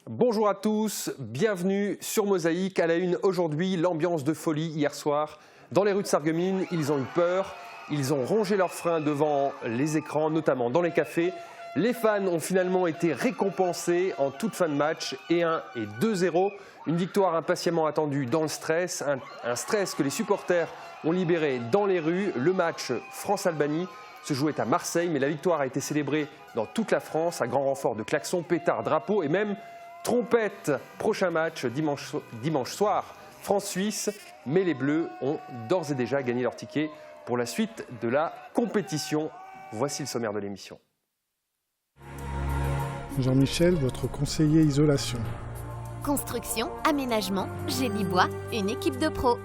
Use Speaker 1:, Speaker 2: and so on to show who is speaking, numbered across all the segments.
Speaker 1: Bonjour à tous, bienvenue sur Mosaïque. À la une aujourd'hui, l'ambiance de folie hier soir. Dans les rues de Sarreguemines, ils ont eu peur, ils ont rongé leurs freins devant les écrans, notamment dans les cafés. Les fans ont finalement été récompensés en toute fin de match, et 1 et 2-0. Une victoire impatiemment attendue dans le stress, un stress que les supporters ont libéré dans les rues. Le match France-Albanie se jouait à Marseille, mais la victoire a été célébrée dans toute la France à grand renfort de klaxons, pétards, drapeaux et même trompette. Prochain match dimanche soir, France-Suisse, mais les Bleus ont d'ores et déjà gagné leur ticket pour la suite de la compétition. Voici le sommaire de l'émission.
Speaker 2: Jean-Michel, votre conseiller isolation.
Speaker 3: Construction, aménagement, génie bois, une équipe de pros.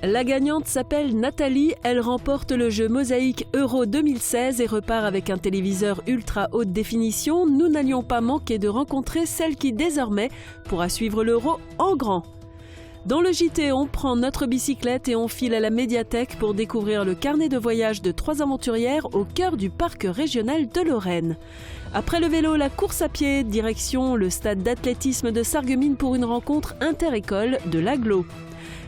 Speaker 4: La gagnante s'appelle Nathalie, elle remporte le jeu Mosaïque Euro 2016 et repart avec un téléviseur ultra haute définition. Nous n'allions pas manquer de rencontrer celle qui désormais pourra suivre l'Euro en grand. Dans le JT, on prend notre bicyclette et on file à la médiathèque pour découvrir le carnet de voyage de 3 aventurières au cœur du parc régional de Lorraine. Après le vélo, la course à pied, direction le stade d'athlétisme de Sarreguemines pour une rencontre inter-école de l'Agglo.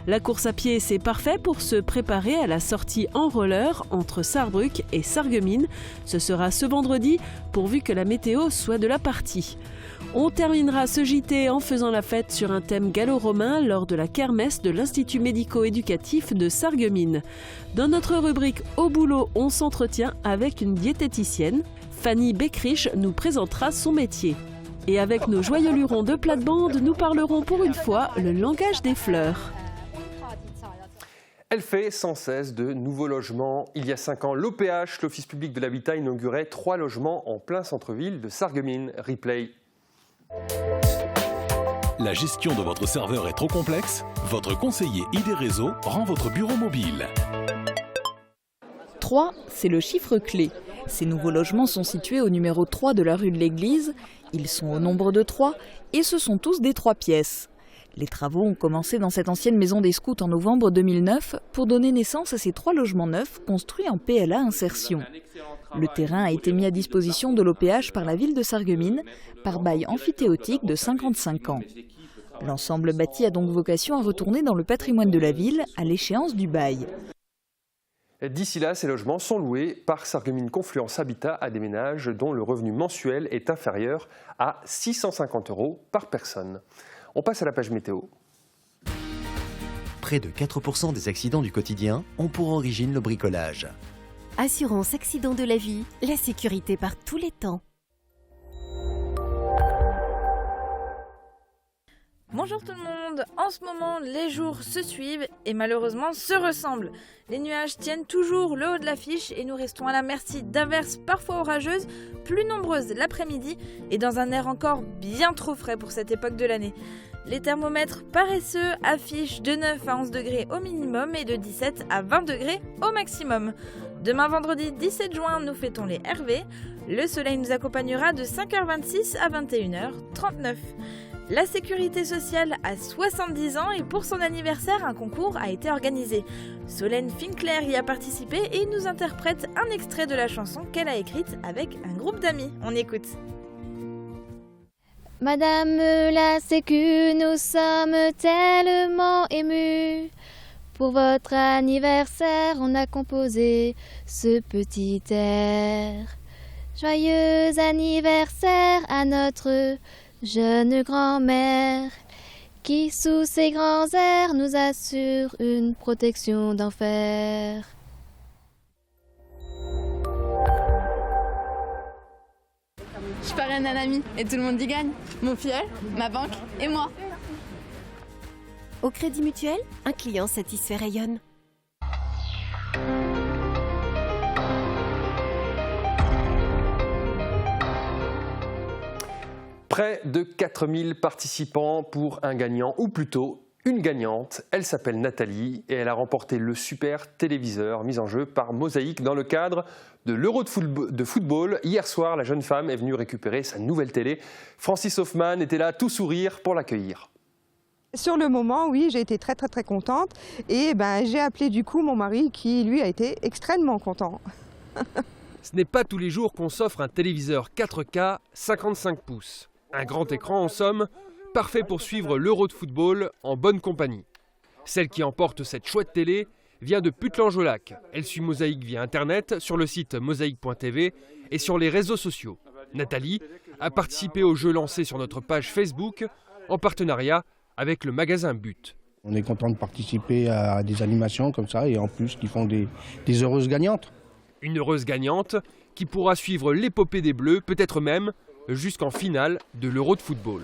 Speaker 4: La course à pied, c'est parfait pour se préparer à la sortie en roller entre Sarrebruck et Sarreguemines. Ce sera ce vendredi, pourvu que la météo soit de la partie. On terminera ce JT en faisant la fête sur un thème gallo-romain lors de la kermesse de l'Institut médico-éducatif de Sarreguemines. Dans notre rubrique Au boulot, on s'entretient avec une diététicienne. Fanny Beckrich nous présentera son métier. Et avec nos joyeux lurons de plate-bande, nous parlerons pour une fois le langage des fleurs.
Speaker 1: Elle fait sans cesse de nouveaux logements. Il y a 5 ans, l'OPH, l'Office public de l'habitat, inaugurait 3 logements en plein centre-ville de Sarreguemines. Replay.
Speaker 5: La gestion de votre serveur est trop complexe? Votre conseiller ID Réseau rend votre bureau mobile.
Speaker 6: 3, c'est le chiffre clé. Ces nouveaux logements sont situés au numéro 3 de la rue de l'Église. Ils sont au nombre de 3 et ce sont tous des 3 pièces. Les travaux ont commencé dans cette ancienne maison des scouts en novembre 2009 pour donner naissance à ces 3 logements neufs construits en PLA insertion. Le terrain a été mis à disposition de l'OPH par la ville de Sarreguemines par bail amphithéotique de 55 ans. L'ensemble bâti a donc vocation à retourner dans le patrimoine de la ville à l'échéance du bail.
Speaker 1: D'ici là, ces logements sont loués par Sarreguemines Confluence Habitat à des ménages dont le revenu mensuel est inférieur à 650 € par personne. On passe à la page météo.
Speaker 7: Près de 4% des accidents du quotidien ont pour origine le bricolage.
Speaker 3: Assurance accident de la vie, la sécurité par tous les temps.
Speaker 8: Bonjour tout le monde, en ce moment les jours se suivent et malheureusement se ressemblent. Les nuages tiennent toujours le haut de l'affiche et nous restons à la merci d'averses parfois orageuses, plus nombreuses l'après-midi et dans un air encore bien trop frais pour cette époque de l'année. Les thermomètres paresseux affichent de 9 à 11 degrés au minimum et de 17 à 20 degrés au maximum. Demain vendredi 17 juin, nous fêtons les Hervé. Le soleil nous accompagnera de 5h26 à 21h39. La sécurité sociale a 70 ans et pour son anniversaire, un concours a été organisé. Solène Finclair y a participé et nous interprète un extrait de la chanson qu'elle a écrite avec un groupe d'amis. On écoute.
Speaker 9: Madame la Sécu, nous sommes tellement émus. Pour votre anniversaire, on a composé ce petit air. Joyeux anniversaire à notre jeune grand-mère, qui sous ses grands airs nous assure une protection d'enfer.
Speaker 10: Je parraine un ami et tout le monde y gagne. Mon filleul, ma banque et moi.
Speaker 3: Au Crédit Mutuel, un client satisfait rayonne.
Speaker 1: Près de 4000 participants pour un gagnant, ou plutôt une gagnante. Elle s'appelle Nathalie et elle a remporté le super téléviseur mis en jeu par Mosaïque dans le cadre de l'Euro de football. Hier soir, la jeune femme est venue récupérer sa nouvelle télé. Francis Hoffman était là tout sourire pour l'accueillir.
Speaker 11: Sur le moment, oui, j'ai été très contente et j'ai appelé du coup mon mari qui lui a été extrêmement content.
Speaker 1: Ce n'est pas tous les jours qu'on s'offre un téléviseur 4K 55 pouces. Un grand écran en somme, parfait pour suivre l'Euro de football en bonne compagnie. Celle qui emporte cette chouette télé vient de Putelange-au-Lac. Elle suit Mosaïque via internet sur le site mosaïque.tv et sur les réseaux sociaux. Nathalie a participé au jeu lancé sur notre page Facebook en partenariat avec le magasin But.
Speaker 12: On est content de participer à des animations comme ça et en plus qui font des heureuses gagnantes.
Speaker 1: Une heureuse gagnante qui pourra suivre l'épopée des Bleus, peut-être même jusqu'en finale de l'Euro de football.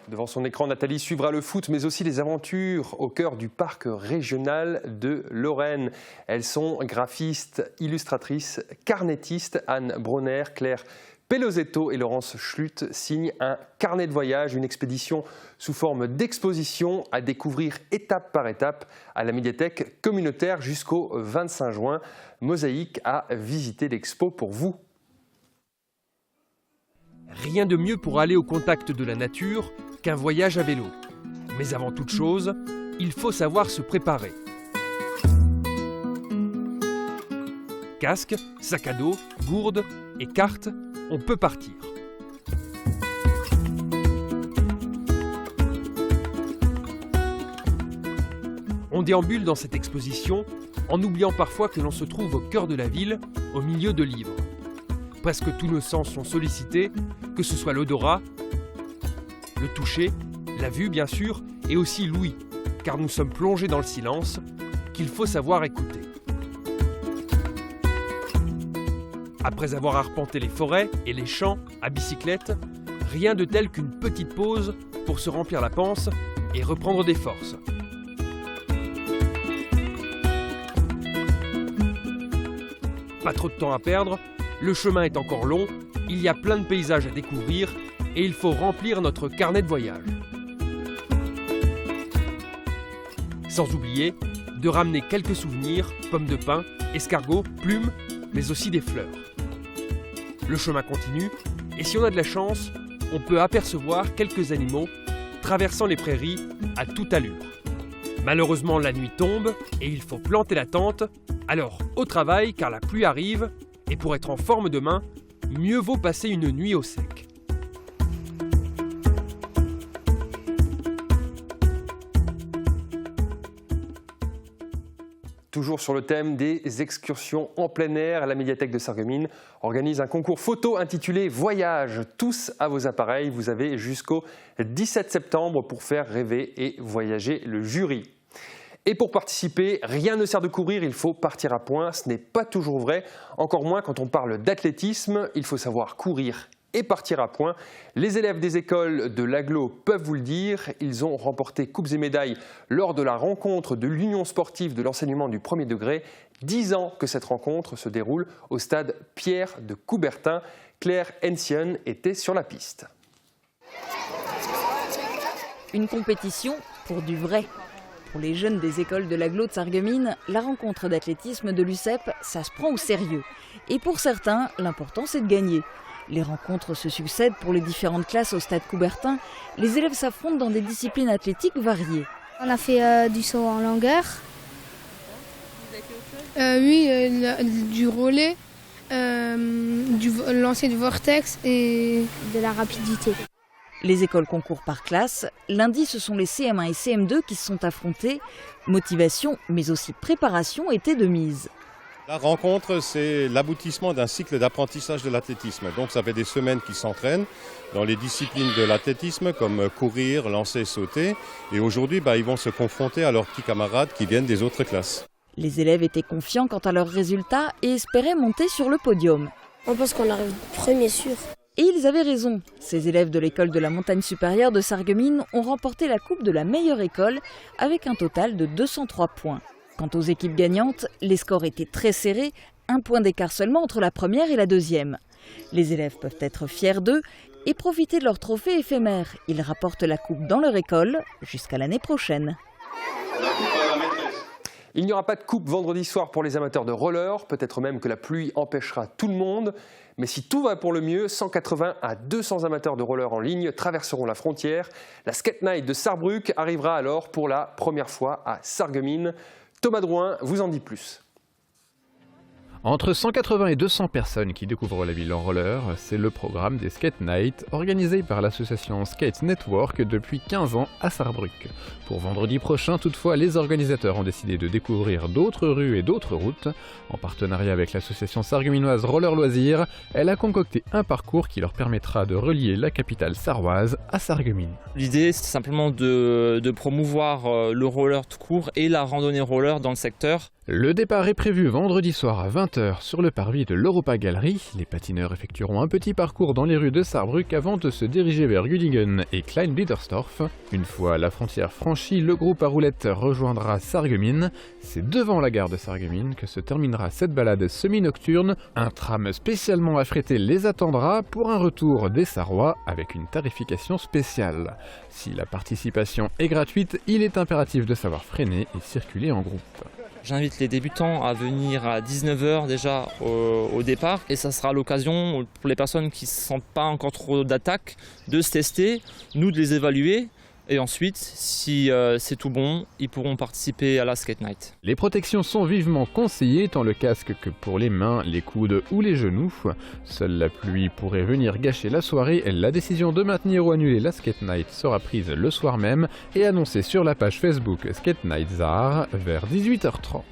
Speaker 1: Devant son écran, Nathalie suivra le foot, mais aussi les aventures au cœur du parc régional de Lorraine. Elles sont graphistes, illustratrices, carnettistes. Anne Bronner, Claire Pelosetto et Laurence Schlutt signent un carnet de voyage, une expédition sous forme d'exposition à découvrir étape par étape à la médiathèque communautaire jusqu'au 25 juin. Mosaïque a visité l'expo pour vous. Rien de mieux pour aller au contact de la nature qu'un voyage à vélo. Mais avant toute chose, il faut savoir se préparer. Casque, sac à dos, gourde et carte, on peut partir. On déambule dans cette exposition en oubliant parfois que l'on se trouve au cœur de la ville, au milieu de livres. Presque tous nos sens sont sollicités, que ce soit l'odorat, le toucher, la vue bien sûr, et aussi l'ouïe, car nous sommes plongés dans le silence qu'il faut savoir écouter. Après avoir arpenté les forêts et les champs à bicyclette, rien de tel qu'une petite pause pour se remplir la panse et reprendre des forces. Pas trop de temps à perdre, le chemin est encore long, il y a plein de paysages à découvrir et il faut remplir notre carnet de voyage. Sans oublier de ramener quelques souvenirs, pommes de pin, escargots, plumes, mais aussi des fleurs. Le chemin continue et si on a de la chance, on peut apercevoir quelques animaux traversant les prairies à toute allure. Malheureusement, la nuit tombe et il faut planter la tente, alors au travail car la pluie arrive et pour être en forme demain, mieux vaut passer une nuit au sec. Toujours sur le thème des excursions en plein air, la médiathèque de Sarreguemines organise un concours photo intitulé « Voyage, tous à vos appareils ». Vous avez jusqu'au 17 septembre pour faire rêver et voyager le jury. Et pour participer, rien ne sert de courir, il faut partir à point. Ce n'est pas toujours vrai, encore moins quand on parle d'athlétisme. Il faut savoir courir et partir à point. Les élèves des écoles de l'Agglo peuvent vous le dire. Ils ont remporté coupes et médailles lors de la rencontre de l'Union sportive de l'enseignement du premier degré. 10 ans que cette rencontre se déroule au stade Pierre de Coubertin. Claire Hension était sur la piste.
Speaker 6: Une compétition pour du vrai. Pour les jeunes des écoles de l'Agglo de Sarreguemines, la rencontre d'athlétisme de l'UCEP, ça se prend au sérieux. Et pour certains, l'important c'est de gagner. Les rencontres se succèdent pour les différentes classes au stade Coubertin. Les élèves s'affrontent dans des disciplines athlétiques variées.
Speaker 9: On a fait du saut en longueur.
Speaker 10: Oui, du relais, du lancer de vortex et
Speaker 9: de la rapidité.
Speaker 6: Les écoles concourent par classe. Lundi, ce sont les CM1 et CM2 qui se sont affrontés. Motivation, mais aussi préparation étaient de mise.
Speaker 13: La rencontre, c'est l'aboutissement d'un cycle d'apprentissage de l'athlétisme. Donc ça fait des semaines qu'ils s'entraînent dans les disciplines de l'athlétisme comme courir, lancer, sauter. Et aujourd'hui, ils vont se confronter à leurs petits camarades qui viennent des autres classes.
Speaker 6: Les élèves étaient confiants quant à leurs résultats et espéraient monter sur le podium.
Speaker 9: On pense qu'on arrive premier sûr.
Speaker 6: Et ils avaient raison. Ces élèves de l'école de la montagne supérieure de Sarreguemines ont remporté la coupe de la meilleure école avec un total de 203 points. Quant aux équipes gagnantes, les scores étaient très serrés, 1 point d'écart seulement entre la première et la deuxième. Les élèves peuvent être fiers d'eux et profiter de leur trophée éphémère. Ils rapportent la coupe dans leur école jusqu'à l'année prochaine.
Speaker 1: Il n'y aura pas de coupe vendredi soir pour les amateurs de roller, peut-être même que la pluie empêchera tout le monde. Mais si tout va pour le mieux, 180 à 200 amateurs de roller en ligne traverseront la frontière. La Skate Night de Sarrebruck arrivera alors pour la première fois à Sarreguemines. Thomas Drouin vous en dit plus.
Speaker 14: Entre 180 et 200 personnes qui découvrent la ville en roller, c'est le programme des Skate Night organisé par l'association Skate Network depuis 15 ans à Sarrebruck. Pour vendredi prochain, toutefois, les organisateurs ont décidé de découvrir d'autres rues et d'autres routes. En partenariat avec l'association sarregueminoise Roller Loisirs, elle a concocté un parcours qui leur permettra de relier la capitale sarroise à Sarreguemines.
Speaker 15: L'idée, c'est simplement de promouvoir le roller tout court et la randonnée roller dans le secteur.
Speaker 14: Le départ est prévu vendredi soir à 20h sur le parvis de l'Europa Gallery. Les patineurs effectueront un petit parcours dans les rues de Sarrebruck avant de se diriger vers Gudingen et Klein-Biedersdorf. Une fois la frontière franchie, le groupe à roulettes rejoindra Sarreguemines. C'est devant la gare de Sarreguemines que se terminera cette balade semi-nocturne. Un tram spécialement affrété les attendra pour un retour des Sarrois avec une tarification spéciale. Si la participation est gratuite, il est impératif de savoir freiner et circuler en groupe.
Speaker 15: J'invite les débutants à venir à 19h déjà au départ et ça sera l'occasion pour les personnes qui ne sentent pas encore trop d'attaque de se tester, nous de les évaluer et ensuite si c'est tout bon, ils pourront participer à la Skate Night.
Speaker 14: Les protections sont vivement conseillées tant le casque que pour les mains, les coudes ou les genoux. Seule la pluie pourrait venir gâcher la soirée. La décision de maintenir ou annuler la Skate Night sera prise le soir même et annoncée sur la page Facebook Skate Night Zar vers 18h30.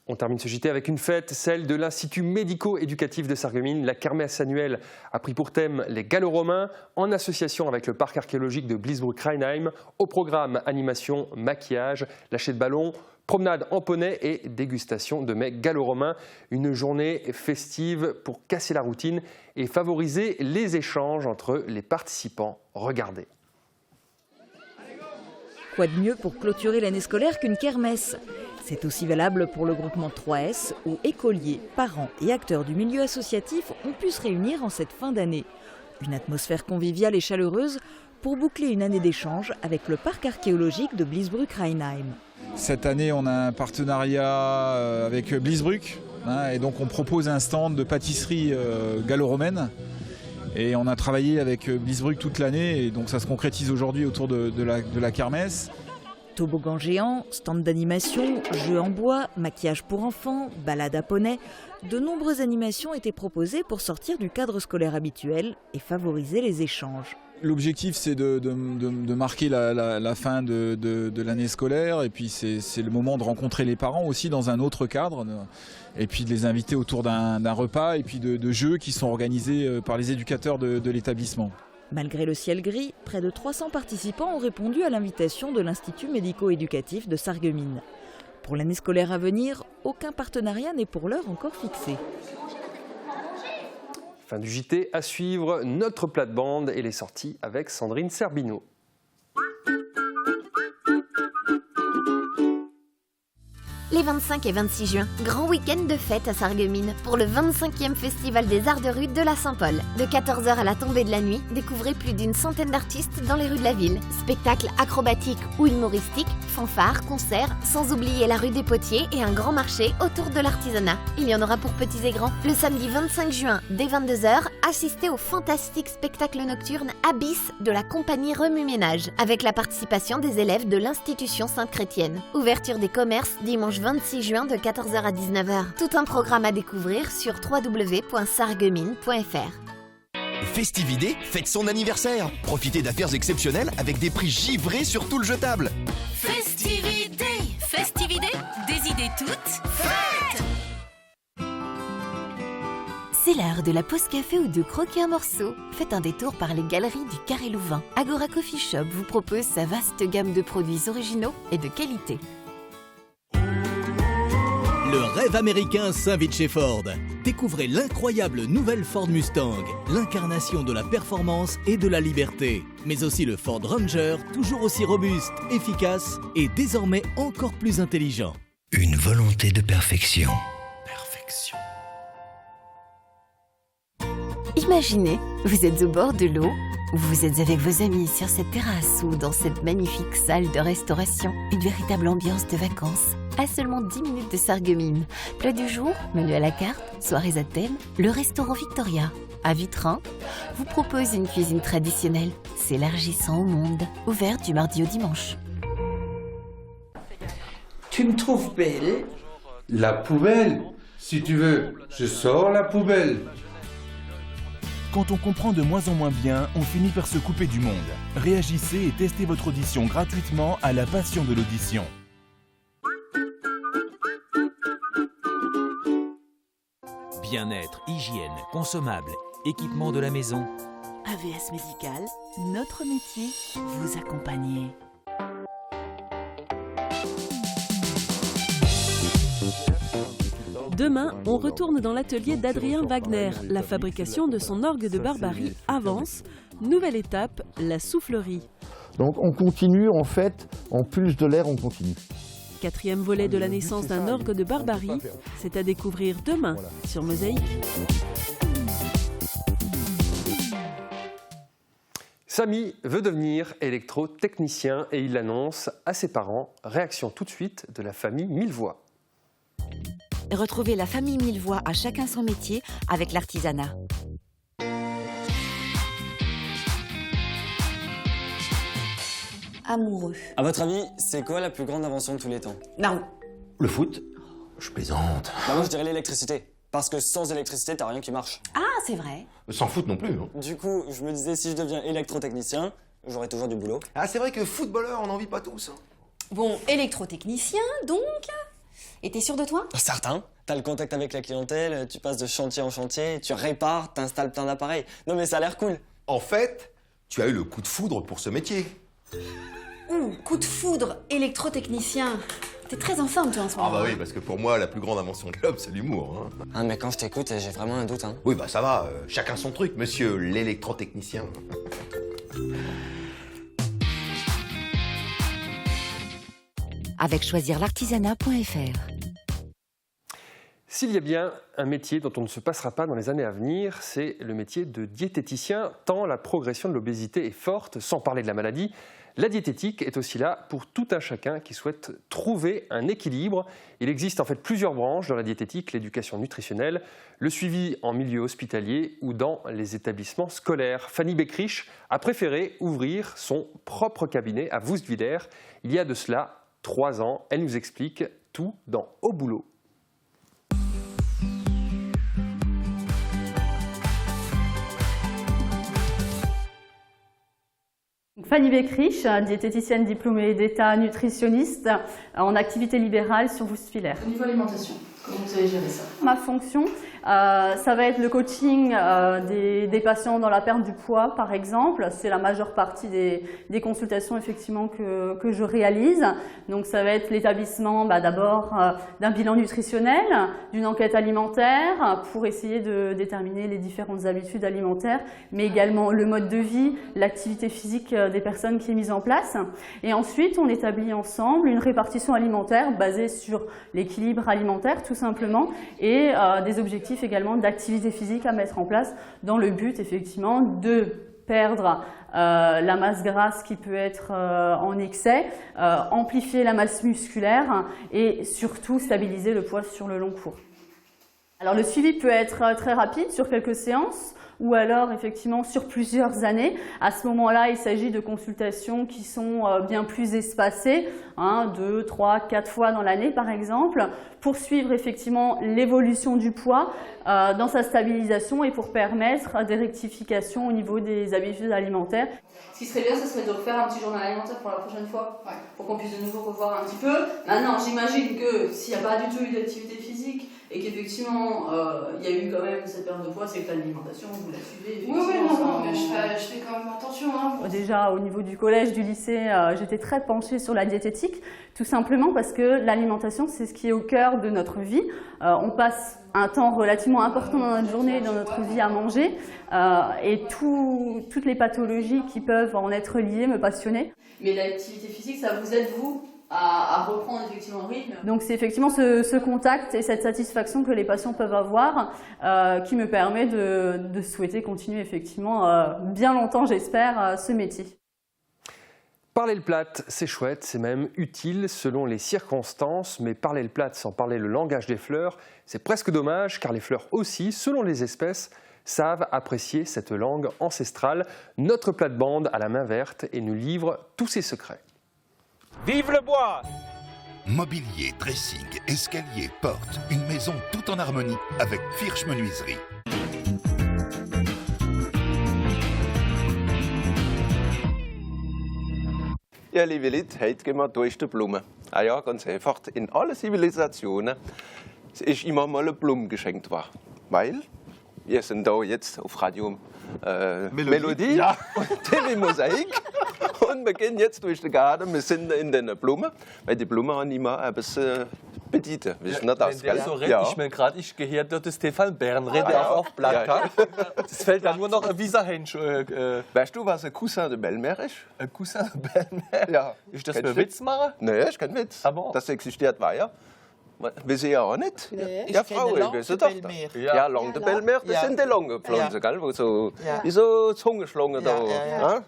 Speaker 1: On termine ce JT avec une fête, celle de l'Institut médico-éducatif de Sarreguemines. La kermesse annuelle a pris pour thème les gallo-romains en association avec le parc archéologique de Bliesbruck-Rheinheim. Au programme animation, maquillage, lâcher de ballon, promenade en poney et dégustation de mets gallo-romains. Une journée festive pour casser la routine et favoriser les échanges entre les participants. Regardez.
Speaker 6: Quoi de mieux pour clôturer l'année scolaire qu'une kermesse ? C'est aussi valable pour le groupement 3S où écoliers, parents et acteurs du milieu associatif ont pu se réunir en cette fin d'année. Une atmosphère conviviale et chaleureuse pour boucler une année d'échange avec le parc archéologique de Bliesbruck-Rheinheim.
Speaker 16: Cette année, on a un partenariat avec Bliesbruck et donc on propose un stand de pâtisserie gallo-romaine. Et on a travaillé avec Bliesbruck toute l'année et donc ça se concrétise aujourd'hui autour de la kermesse.
Speaker 6: Toboggan géant, stand d'animation, jeux en bois, maquillage pour enfants, balade à poney. De nombreuses animations étaient proposées pour sortir du cadre scolaire habituel et favoriser les échanges.
Speaker 16: L'objectif, c'est de marquer la fin de l'année scolaire et puis c'est le moment de rencontrer les parents aussi dans un autre cadre et puis de les inviter autour d'un repas et puis de jeux qui sont organisés par les éducateurs de l'établissement.
Speaker 6: Malgré le ciel gris, près de 300 participants ont répondu à l'invitation de l'Institut médico-éducatif de Sarreguemines. Pour l'année scolaire à venir, aucun partenariat n'est pour l'heure encore fixé.
Speaker 1: Fin du JT, à suivre notre plate-bande et les sorties avec Sandrine Serbino.
Speaker 3: Les 25 et 26 juin, grand week-end de fête à Sarreguemines pour le 25e Festival des Arts de Rue de la Saint-Paul. De 14h à la tombée de la nuit, découvrez plus d'une centaine d'artistes dans les rues de la ville. Spectacles acrobatiques ou humoristiques, fanfares, concerts, sans oublier la rue des Potiers et un grand marché autour de l'artisanat. Il y en aura pour petits et grands. Le samedi 25 juin, dès 22h, assistez au fantastique spectacle nocturne Abyss de la compagnie Remue Ménage, avec la participation des élèves de l'institution Sainte-Chrétienne. Ouverture des commerces dimanche 26 juin de 14h à 19h. Tout un programme à découvrir sur www.sarreguemines.fr.
Speaker 17: Festividé fête son anniversaire. Profitez d'affaires exceptionnelles avec des prix givrés sur tout le jetable.
Speaker 18: Festividé, des idées toutes faites.
Speaker 3: C'est l'heure de la pause café ou de croquer un morceau. Faites un détour par les galeries du Carré Louvain. Agora Coffee Shop vous propose sa vaste gamme de produits originaux et de qualité.
Speaker 19: Le rêve américain s'invite chez Ford. Découvrez l'incroyable nouvelle Ford Mustang, l'incarnation de la performance et de la liberté. Mais aussi le Ford Ranger, toujours aussi robuste, efficace et désormais encore plus intelligent.
Speaker 20: Une volonté de perfection.
Speaker 3: Imaginez, vous êtes au bord de l'eau
Speaker 21: Vous êtes avec vos amis sur cette terrasse ou dans cette magnifique salle de restauration. Une véritable ambiance de vacances. À seulement 10 minutes de Sarreguemines. Plat du jour, menu à la carte, soirées à thème, le restaurant Victoria. À Vitrin, vous propose une cuisine traditionnelle, s'élargissant au monde. Ouvert du mardi au dimanche.
Speaker 22: Tu me trouves belle?
Speaker 23: La poubelle? Si tu veux, je sors la poubelle.
Speaker 24: Quand on comprend de moins en moins bien, on finit par se couper du monde. Réagissez et testez votre audition gratuitement à la passion de l'audition.
Speaker 25: Bien-être, hygiène, consommables, équipement de la maison.
Speaker 19: AVS Médical, notre métier, vous accompagner.
Speaker 4: Demain, on retourne dans l'atelier d'Adrien Wagner. La fabrication de son orgue de Barbarie avance. Nouvelle étape, la soufflerie.
Speaker 26: Donc on continue en fait, en plus de l'air, on continue.
Speaker 4: 4e volet de la naissance d'un orgue de Barbarie, c'est à découvrir demain sur Mosaïque.
Speaker 1: Samy veut devenir électrotechnicien et il l'annonce à ses parents. Réaction tout de suite de la famille Millevoye.
Speaker 21: Retrouvez la famille Millevoye à chacun son métier avec l'artisanat.
Speaker 27: Amoureux.
Speaker 28: À votre avis, c'est quoi la plus grande invention de tous les temps?
Speaker 27: Non.
Speaker 28: Le foot?
Speaker 23: Je plaisante.
Speaker 28: Bah moi je dirais l'électricité. Parce que sans électricité, t'as rien qui marche.
Speaker 27: Ah, c'est vrai.
Speaker 23: Sans foot non plus. Hein.
Speaker 28: Du coup, je me disais, si je deviens électrotechnicien, j'aurai toujours du boulot.
Speaker 17: Ah, c'est vrai que footballeur, on n'en vit pas tous. Hein.
Speaker 27: Bon, électrotechnicien, donc. Et t'es sûr de toi?
Speaker 28: Certain. T'as le contact avec la clientèle, tu passes de chantier en chantier, tu répares, t'installes plein d'appareils. Non mais ça a l'air cool.
Speaker 17: En fait, tu as eu le coup de foudre pour ce métier.
Speaker 27: Ouh, coup de foudre, électrotechnicien. T'es très en forme, toi, en ce moment.
Speaker 17: Ah bah oui, parce que pour moi, la plus grande invention de l'homme, c'est l'humour. Hein.
Speaker 28: Ah mais quand je t'écoute, j'ai vraiment un doute. Hein.
Speaker 17: Oui, bah ça va, chacun son truc, monsieur l'électrotechnicien.
Speaker 21: Avec choisirlartisanat.fr.
Speaker 1: S'il y a bien un métier dont on ne se passera pas dans les années à venir, c'est le métier de diététicien, tant la progression de l'obésité est forte, sans parler de la maladie. La diététique est aussi là pour tout un chacun qui souhaite trouver un équilibre. Il existe en fait plusieurs branches dans la diététique, l'éducation nutritionnelle, le suivi en milieu hospitalier ou dans les établissements scolaires. Fanny Beckrich a préféré ouvrir son propre cabinet à Woustviller. Il y a de cela 3 ans. Elle nous explique tout dans Au boulot.
Speaker 29: Fanny Beckrich, diététicienne diplômée d'État, nutritionniste en activité libérale sur Woustviller.
Speaker 10: Au niveau alimentation, comment vous allez gérer ça?
Speaker 29: Ma fonction, ça va être le coaching des patients dans la perte du poids, par exemple. C'est la majeure partie des consultations effectivement que je réalise. Donc ça va être l'établissement d'abord d'un bilan nutritionnel, d'une enquête alimentaire pour essayer de déterminer les différentes habitudes alimentaires, mais également le mode de vie, l'activité physique des personnes qui est mise en place. Et ensuite, on établit ensemble une répartition alimentaire basée sur l'équilibre alimentaire tout simplement et des objectifs également d'activité physique à mettre en place dans le but effectivement de perdre la masse grasse qui peut être en excès, amplifier la masse musculaire et surtout stabiliser le poids sur le long cours. Alors le suivi peut être très rapide sur quelques séances ou alors effectivement sur plusieurs années. À ce moment-là, il s'agit de consultations qui sont bien plus espacées, 2, 3, 4 fois dans l'année par exemple, pour suivre effectivement l'évolution du poids dans sa stabilisation et pour permettre des rectifications au niveau des habitudes alimentaires.
Speaker 10: Ce qui serait bien, ce serait de refaire un petit journal alimentaire pour la prochaine fois, pour qu'on puisse de nouveau revoir un petit peu. Maintenant, j'imagine que s'il n'y a pas du tout eu d'activité physique et qu'effectivement il y a eu quand même cette perte de poids, c'est que l'alimentation, vous la suivez. Oui, non, mais je fais quand même attention. Hein.
Speaker 29: Déjà au niveau du collège, du lycée, j'étais très penchée sur la diététique, tout simplement parce que l'alimentation, c'est ce qui est au cœur de notre vie. On passe un temps relativement important dans notre journée, dans notre vie à manger, et toutes les pathologies qui peuvent en être liées me passionnaient.
Speaker 10: Mais l'activité physique, ça vous aide, vous, à reprendre effectivement le rythme.
Speaker 29: Donc c'est effectivement ce contact et cette satisfaction que les patients peuvent avoir qui me permet de souhaiter continuer effectivement bien longtemps, j'espère, ce métier.
Speaker 1: Parler le plate, c'est chouette, c'est même utile selon les circonstances, mais parler le plate sans parler le langage des fleurs, c'est presque dommage car les fleurs aussi, selon les espèces, savent apprécier cette langue ancestrale. Notre plate-bande a la main verte et nous livre tous ses secrets.
Speaker 2: Vive le bois!
Speaker 5: Mobilier, dressing, escalier, porte, une maison tout en harmonie avec Firsch Menuiserie.
Speaker 7: Ja, liebe Leute, heute gehen wir durch die Blumen. Ah ja, ganz einfach. In allen Zivilisationen ist immer mal eine Blume geschenkt worden. Weil wir sind da jetzt auf Radio Melodie ja. Und TV Mosaik. Und wir gehen jetzt durch den Garten, wir sind in den Blumen, weil die Blumen haben immer etwas bedienen. Wissen Sie das?
Speaker 8: Wenn der so redet, ich meine gerade, ich gehe hier durch Stefan Bern, rede auch auf Plakat. Es fällt dann nur noch ein Wieserhensch.
Speaker 7: Weißt du, was ein Cousin de Belle-Mère ist?
Speaker 8: Ein Cousin de Belle-Mère?
Speaker 7: Ja.
Speaker 8: Ist das für Witz machen?
Speaker 7: Nein, ist kein Witz.
Speaker 8: Aber
Speaker 7: das existiert weiter. Wissen ja auch nicht?
Speaker 8: Nee,
Speaker 7: ja, Frau, ich weiß doch. Ja, Langue de Belle-Mère, das sind die langen Pflanzen, gell? Wo so, wie so Zungenschlangen da. Ja.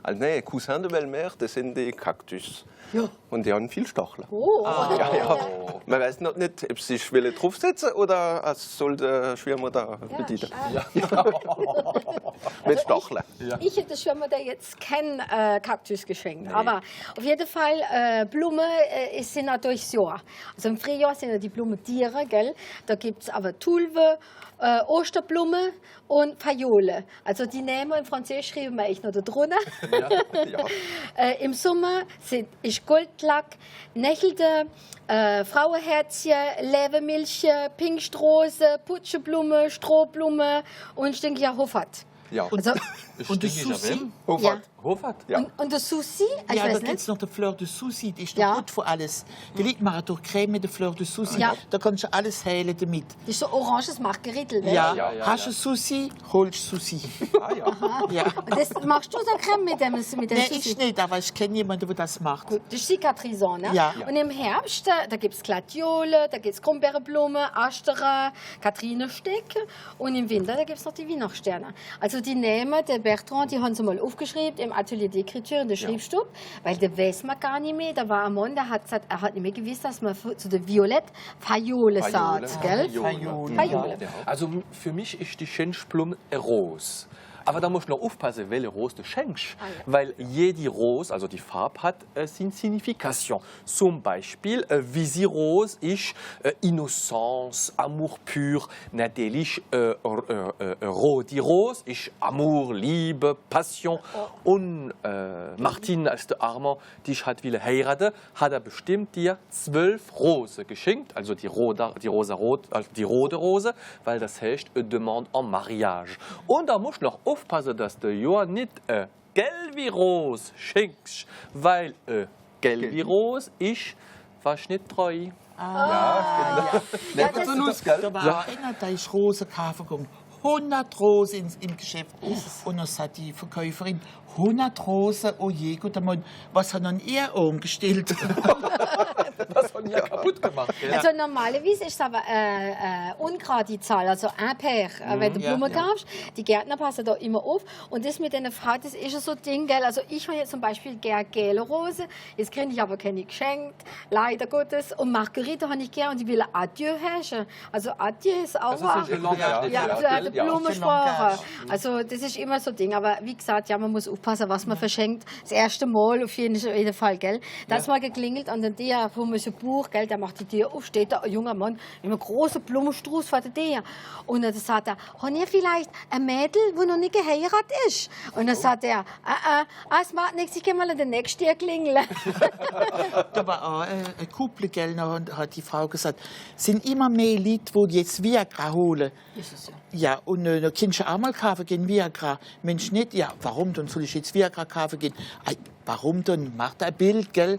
Speaker 7: Also, nein, Cousin de Belle-Mère, das sind die Kaktus. Ja. Und die haben viel Stacheln.
Speaker 27: Oh.
Speaker 7: Ja. Man weiß noch nicht, ob sie sich draufsetzen oder es soll der Schwiegermutter bedienen. Ja. Mit Stacheln.
Speaker 27: Ja. Ich hätte der Schwiegermutter jetzt keinen Kaktus geschenkt. Nee. Aber auf jeden Fall, Blumen sind natürlich so. Also im Frühjahr sind ja die Blumentiere, gell? Da gibt es aber Tulpe, Osterblume und Fayole. Also die Namen im Französisch schreiben wir echt noch da drunter. Ja. Im Sommer ist Goldlack, Nächelte, Frauenherzchen, Lebermilch, Pinkrose, Putscheblume, Strohblume und ich denke ja Hoffart.
Speaker 7: Ja.
Speaker 27: Also,
Speaker 8: und das Susi?
Speaker 27: Ja.
Speaker 8: Hoffart?
Speaker 27: Ja. Und der Susi?
Speaker 9: Ja, da gibt es noch die Fleur de Susi, die ist doch gut für alles. Die Leute machen durch Creme mit der Fleur de Susi, da kannst du alles heilen damit.
Speaker 27: Das ist so oranges Margeritel, ne?
Speaker 9: Ja, hast du Susi, holst du Susi.
Speaker 7: Ah ja.
Speaker 9: Ja.
Speaker 27: Und das machst du so Creme mit dem Susi?
Speaker 9: Nein, ich nicht, aber ich kenne jemanden, der das macht.
Speaker 27: Gut, das ist Cicatrison, ne?
Speaker 9: Ja.
Speaker 27: Und im Herbst, da gibt es Gladiole, da gibt es Krummbeerenblume, Asterer, Katrinensteck und im Winter, da gibt es noch die Weihnachtssterne. Also die Namen, der Bertrand, die haben sie mal aufgeschrieben im Atelier d'Écriture in der Schreibstube, weil der weiß man gar nicht mehr. Da war ein Mann, der hat gesagt, er hat nicht mehr gewusst, dass man zu der Violett Fayole sagt, gell?
Speaker 8: Fayole. Also für mich ist die Schenschblume Rose. Aber da muss ich noch aufpassen, welche Rose du schenkst. Weil jede Rose, also die Farbe, hat eine Signifikation. Zum Beispiel, Visirose ist Innocence, Amour pur. Natürlich, die Rose ist Amour, Liebe, Passion. Und Martin als der Armer, die hat will heiraten, hat er bestimmt dir 12 Rosen geschenkt. Also die rote Rose, weil das heißt, demande en mariage. Und da muss noch aufpassen, dass du ja nicht gelbe Rose schenkst, weil gelbe Rose ist fast nicht treu.
Speaker 9: Ja, da war einer, der ist Rosen kaufen gegangen. 100 Rosen im Geschäft. Und dann sagt die Verkäuferin, 100 Rosen, oh je, guter Mann, was hat dann ihr umgestellt?
Speaker 8: Was haben ihr kaputt gemacht?
Speaker 27: Ja. Also normalerweise ist es aber ungerade die Zahl, also ein Pair, wenn du Blumen kaufst. Die Gärtner passen da immer auf. Und das mit den Farben, das ist ja so ein Ding, gell? Also ich habe jetzt zum Beispiel gerne gelbe Rosen, jetzt kriege ich aber keine geschenkt, leider Gottes. Und Margarite habe ich gerne und ich will Adieu herrschen. Also Adieu ist auch eine Blumensprache. Also das ist immer so ein Ding. Aber wie gesagt, ja, man muss aufpassen, was man verschenkt. Das erste Mal auf jeden Fall, gell? Da ist mal geklingelt an der Tür vom Buch, gell? Der macht die Tür auf, steht da ein junger Mann mit einem großen Blumenstrauß vor der Tür. Und dann sagt er, haben ihr vielleicht ein Mädel, das noch nicht geheiratet ist? Und dann sagt er, es macht nichts, ich gehe mal an den nächsten Tür klingeln.
Speaker 9: Da war auch ein Couple, gell? Hat die Frau gesagt, sind immer mehr Leute, die jetzt Viagra holen. Ja, und dann kannst du auch mal kaufen gehen, Viagra. Mensch, nicht, ja, warum, dann soll ich jetzt Viagra kaufen gehen? Warum denn? Macht ein Bild, gell?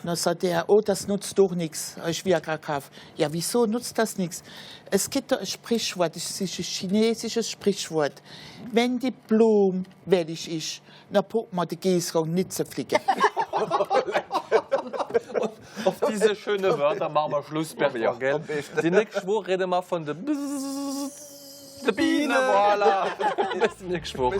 Speaker 9: Und dann sagt er, oh, das nutzt doch nichts, ich Viagra kaufe. Ja, wieso nutzt das nichts? Es gibt da ein Sprichwort, das ist ein chinesisches Sprichwort. Wenn die Blume wellig ist, dann braucht man die Gießrang nicht zu flicken.
Speaker 8: diese schönen Wörter machen wir Schluss, Bertrand, gell? Die nächste Woche reden wir von der Biene, voilà. Bis nächste Woche.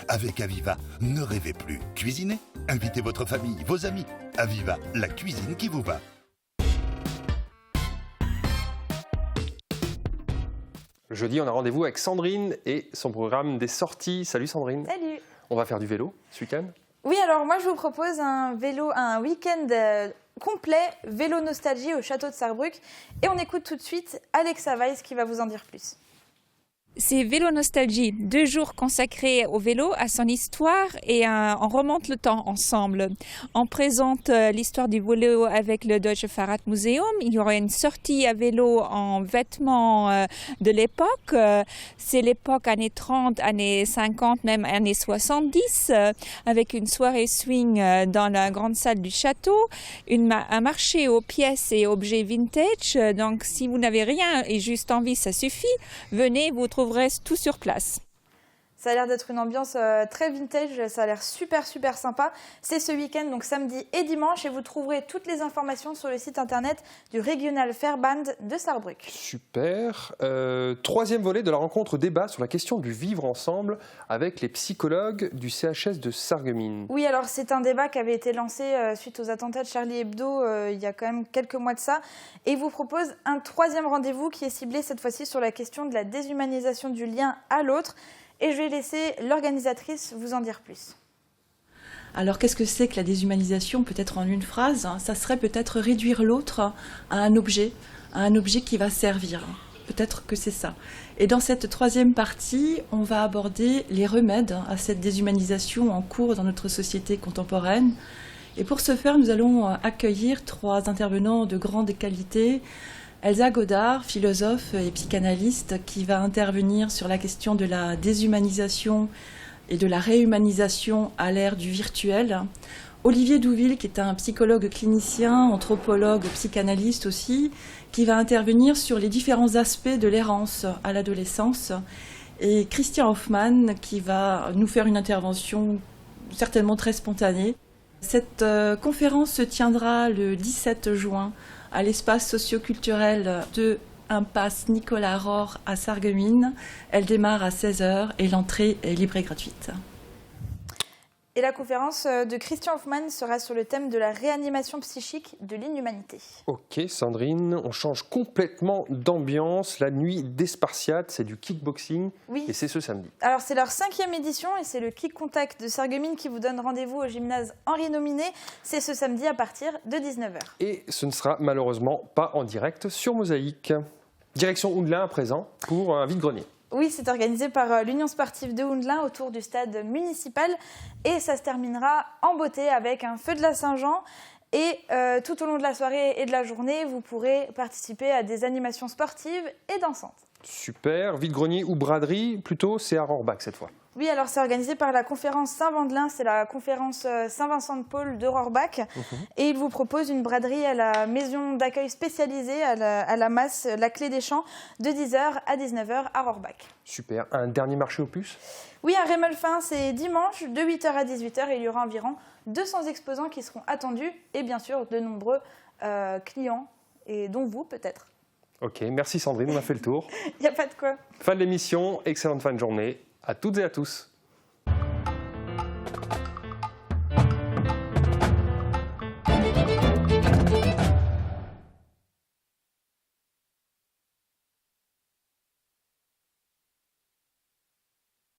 Speaker 5: Avec Aviva, ne rêvez plus. Cuisinez. Invitez votre famille, vos amis. Aviva, la cuisine qui vous va.
Speaker 1: Jeudi, on a rendez-vous avec Sandrine et son programme des sorties. Salut Sandrine.
Speaker 6: Salut.
Speaker 1: On va faire du vélo ce week-end?
Speaker 6: Oui, alors moi je vous propose un week-end complet vélo nostalgie au château de Sarrebruck. Et on écoute tout de suite Alexa Weiss qui va vous en dire plus.
Speaker 11: C'est Vélo Nostalgie, 2 jours consacrés au vélo, à son histoire et on remonte le temps ensemble. On présente l'histoire du vélo avec le Deutsche Fahrradmuseum. Il y aura une sortie à vélo en vêtements de l'époque. C'est l'époque années 30, années 50, même années 70, avec une soirée swing dans la grande salle du château, un marché aux pièces et objets vintage. Donc si vous n'avez rien et juste envie, ça suffit. Venez, vous trouverez tout sur place.
Speaker 6: Ça a l'air d'être une ambiance très vintage, ça a l'air super sympa. C'est ce week-end, donc samedi et dimanche, et vous trouverez toutes les informations sur le site internet du Regional Verband de Sarrebruck.
Speaker 1: Super. Troisième volet de la rencontre débat sur la question du vivre ensemble avec les psychologues du CHS de Sarreguemines.
Speaker 6: Oui, alors c'est un débat qui avait été lancé suite aux attentats de Charlie Hebdo il y a quand même quelques mois de ça, et vous propose un troisième rendez-vous qui est ciblé cette fois-ci sur la question de la déshumanisation du lien à l'autre. Et je vais laisser l'organisatrice vous en dire plus.
Speaker 12: Alors qu'est-ce que c'est que la déshumanisation? Peut-être en une phrase, ça serait peut-être réduire l'autre à un objet qui va servir. Peut-être que c'est ça. Et dans cette troisième partie, on va aborder les remèdes à cette déshumanisation en cours dans notre société contemporaine. Et pour ce faire, nous allons accueillir 3 intervenants de grande qualité. Elsa Godard, philosophe et psychanalyste, qui va intervenir sur la question de la déshumanisation et de la réhumanisation à l'ère du virtuel. Olivier Douville, qui est un psychologue clinicien, anthropologue, psychanalyste aussi, qui va intervenir sur les différents aspects de l'errance à l'adolescence. Et Christian Hoffmann, qui va nous faire une intervention certainement très spontanée. Cette conférence se tiendra le 17 juin à l'espace socioculturel de Impasse Nicolas Rohr à Sarreguemines. Elle démarre à 16h et l'entrée est libre et gratuite.
Speaker 6: Et la conférence de Christian Hoffmann sera sur le thème de la réanimation psychique de l'inhumanité.
Speaker 1: Ok Sandrine, on change complètement d'ambiance. La nuit des Spartiates, c'est du kickboxing et c'est ce samedi.
Speaker 6: Alors c'est leur 5e édition et c'est le Kick Contact de Sarreguemines qui vous donne rendez-vous au gymnase Henri Nominé. C'est ce samedi à partir de 19h.
Speaker 1: Et ce ne sera malheureusement pas en direct sur Mosaïque. Direction Houndelin à présent pour un vide-grenier.
Speaker 6: Oui, c'est organisé par l'Union sportive de Houndelin autour du stade municipal et ça se terminera en beauté avec un feu de la Saint-Jean et tout au long de la soirée et de la journée, vous pourrez participer à des animations sportives et dansantes. Super,
Speaker 1: vide-grenier ou braderie, plutôt c'est à Rohrbach cette fois.
Speaker 6: Oui, alors c'est organisé par la conférence Saint-Vendelin, c'est la conférence Saint-Vincent-de-Paul de Rohrbach. Et il vous propose une braderie à la maison d'accueil spécialisée à la Masse, la Clé des Champs, de 10h à 19h à Rohrbach.
Speaker 1: Super. Un dernier marché aux puces?
Speaker 6: Oui, à Rémelfin, c'est dimanche, de 8h à 18h, et il y aura environ 200 exposants qui seront attendus, et bien sûr de nombreux clients, et dont vous peut-être.
Speaker 1: Ok, merci Sandrine, on a fait le tour.
Speaker 6: Il n'y a pas de quoi.
Speaker 1: Fin de l'émission, excellente fin de journée à toutes et à tous.